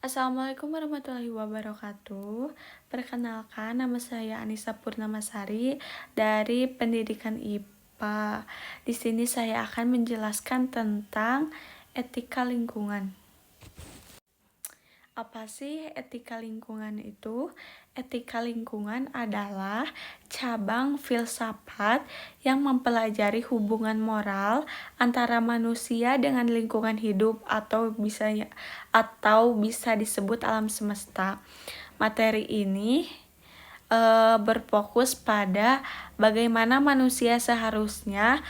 Assalamualaikum warahmatullahi wabarakatuh. Perkenalkan, nama saya Anissa Purnamasari dari Pendidikan IPA. Di sini saya akan menjelaskan tentang etika lingkungan. Apa sih etika lingkungan itu? Etika lingkungan adalah cabang filsafat yang mempelajari hubungan moral antara manusia dengan lingkungan hidup atau bisa disebut alam semesta. Materi ini berfokus pada bagaimana manusia seharusnya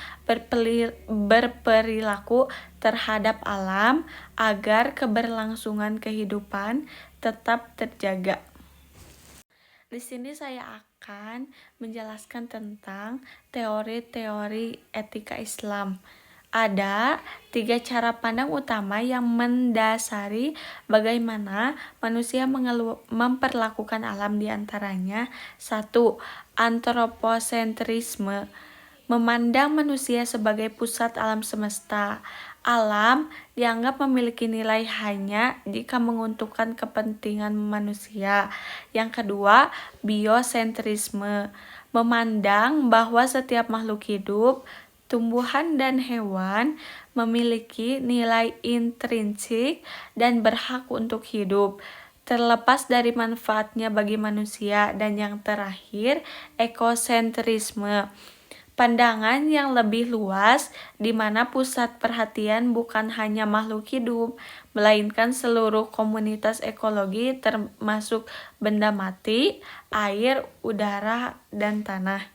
berperilaku terhadap alam agar keberlangsungan kehidupan tetap terjaga. Di sini saya akan menjelaskan tentang teori-teori etika Islam. Ada 3 cara pandang utama yang mendasari bagaimana manusia memperlakukan alam, di antaranya. 1. Antroposentrisme, memandang manusia sebagai pusat alam semesta. Alam dianggap memiliki nilai hanya jika menguntungkan kepentingan manusia. Yang kedua, biosentrisme, memandang bahwa setiap makhluk hidup, tumbuhan dan hewan, memiliki nilai intrinsik dan berhak untuk hidup, terlepas dari manfaatnya bagi manusia. Dan yang terakhir, ekosentrisme, pandangan yang lebih luas di mana pusat perhatian bukan hanya makhluk hidup, melainkan seluruh komunitas ekologi termasuk benda mati, air, udara, dan tanah.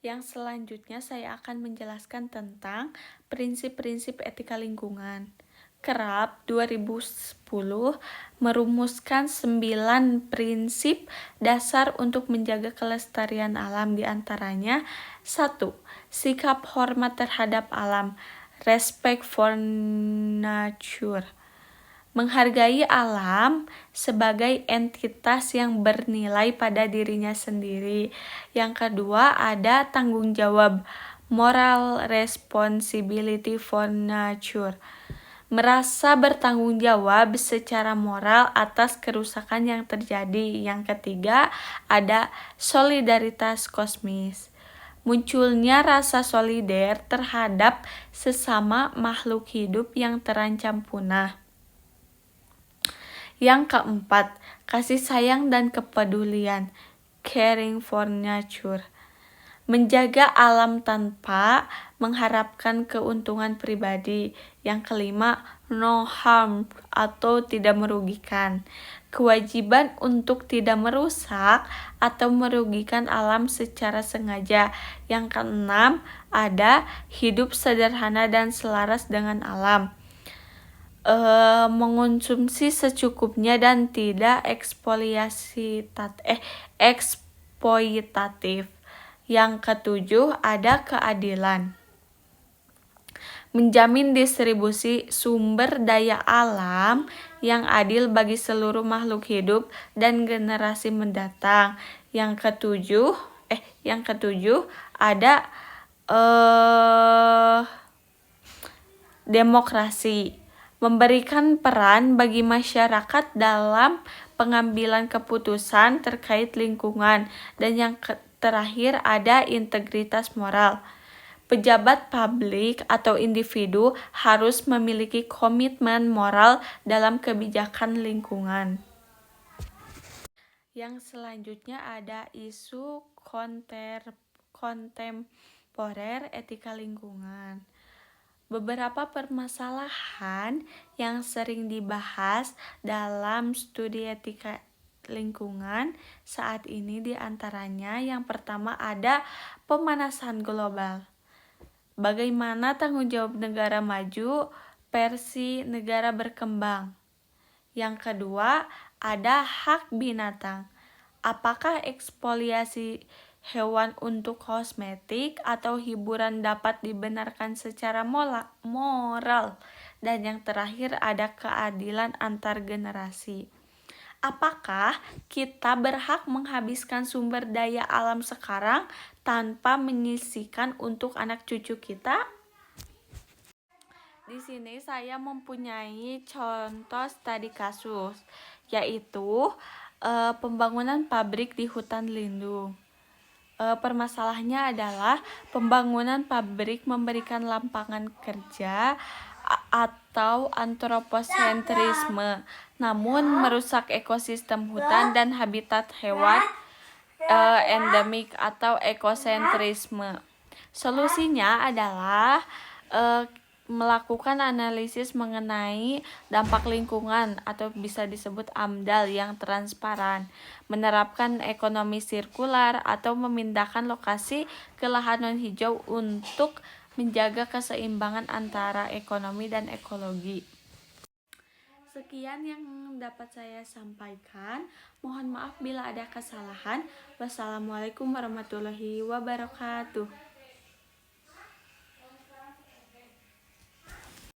Yang selanjutnya saya akan menjelaskan tentang prinsip-prinsip etika lingkungan. Kerap 2010 merumuskan 9 prinsip dasar untuk menjaga kelestarian alam, di antaranya 1. Sikap hormat terhadap alam, respect for nature, menghargai alam sebagai entitas yang bernilai pada dirinya sendiri. Yang kedua, ada tanggung jawab, moral responsibility for nature, merasa bertanggung jawab secara moral atas kerusakan yang terjadi. Yang ketiga, ada solidaritas kosmis, munculnya rasa solider terhadap sesama makhluk hidup yang terancam punah. Yang keempat, kasih sayang dan kepedulian, caring for nature, menjaga alam tanpa mengharapkan keuntungan pribadi. Yang kelima, no harm atau tidak merugikan, kewajiban untuk tidak merusak atau merugikan alam secara sengaja. Yang keenam, ada hidup sederhana dan selaras dengan alam, mengonsumsi secukupnya dan tidak eksploitatif. Yang ketujuh, ada keadilan, menjamin distribusi sumber daya alam yang adil bagi seluruh makhluk hidup dan generasi mendatang. Yang ketujuh ada demokrasi, memberikan peran bagi masyarakat dalam pengambilan keputusan terkait lingkungan. Dan yang terakhir ada integritas moral. Pejabat publik atau individu harus memiliki komitmen moral dalam kebijakan lingkungan. Yang selanjutnya ada isu kontemporer etika lingkungan. Beberapa permasalahan yang sering dibahas dalam studi etika lingkungan saat ini, di antaranya yang pertama ada pemanasan global. Bagaimana tanggung jawab negara maju versi negara berkembang. Yang kedua, ada hak binatang. Apakah ekspoliasi hewan untuk kosmetik atau hiburan dapat dibenarkan secara moral? Dan yang terakhir ada keadilan antar generasi. Apakah kita berhak menghabiskan sumber daya alam sekarang tanpa menyisihkan untuk anak cucu kita? Di sini saya mempunyai contoh studi kasus, yaitu pembangunan pabrik di hutan lindung. Permasalahannya adalah pembangunan pabrik memberikan lapangan kerja atau antroposentrisme, namun merusak ekosistem hutan dan habitat hewan endemik atau ekosentrisme. Solusinya adalah melakukan analisis mengenai dampak lingkungan atau bisa disebut AMDAL yang transparan, menerapkan ekonomi sirkular atau memindahkan lokasi ke lahan non-hijau untuk menjaga keseimbangan antara ekonomi dan ekologi. Sekian yang dapat saya sampaikan. Mohon maaf bila ada kesalahan. Wassalamualaikum warahmatullahi wabarakatuh.